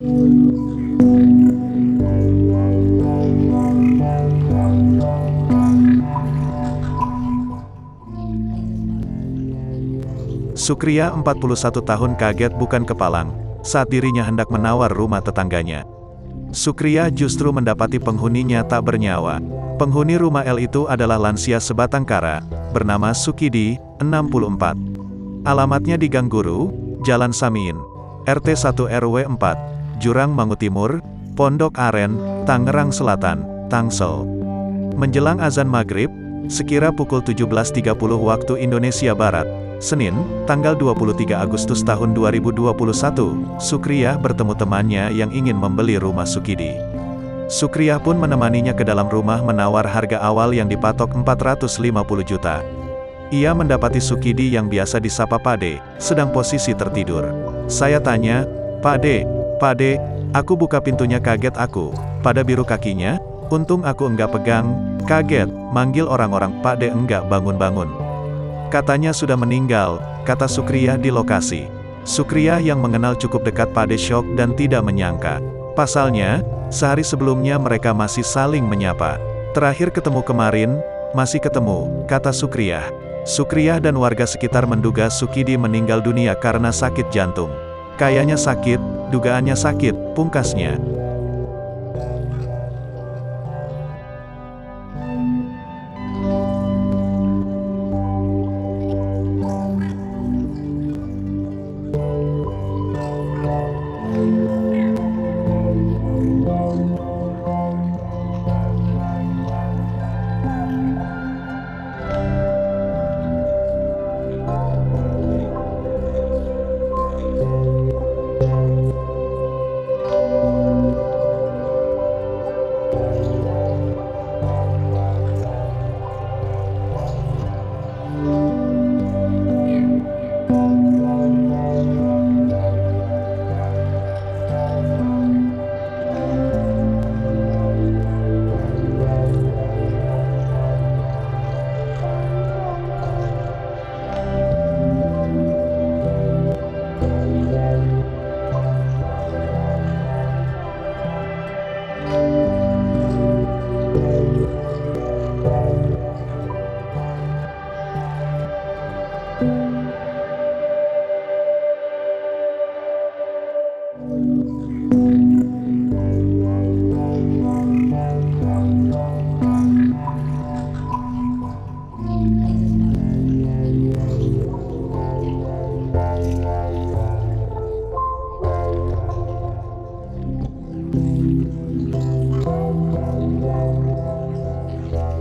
Sukriya 41 tahun kaget bukan kepalang, saat dirinya hendak menawar rumah tetangganya. Sukriya justru mendapati penghuninya tak bernyawa. Penghuni rumah L itu adalah lansia sebatang kara, bernama Sukidi, 64. Alamatnya di Gang Guru, Jalan Samiin, RT 1 RW 4, Jurang Mangu Timur, Pondok Aren, Tangerang Selatan, Tangsel. Menjelang azan maghrib, sekira pukul 17.30 waktu Indonesia Barat, Senin, tanggal 23 Agustus tahun 2021, Sukriya bertemu temannya yang ingin membeli rumah Sukidi. Sukriya pun menemaninya ke dalam rumah menawar harga awal yang dipatok 450 juta. Ia mendapati Sukidi yang biasa disapa Pade, sedang posisi tertidur. Saya tanya, Pade, aku buka pintunya kaget aku, pada biru kakinya, untung aku enggak pegang, kaget, manggil orang-orang Pade enggak bangun-bangun. Katanya sudah meninggal, kata Sukriya di lokasi. Sukriya yang mengenal cukup dekat Pade syok dan tidak menyangka. Pasalnya, sehari sebelumnya mereka masih saling menyapa. Terakhir ketemu kemarin, masih ketemu, kata Sukriya. Sukriya dan warga sekitar menduga Sukidi meninggal dunia karena sakit jantung. Kayaknya sakit, dugaannya sakit, pungkasnya.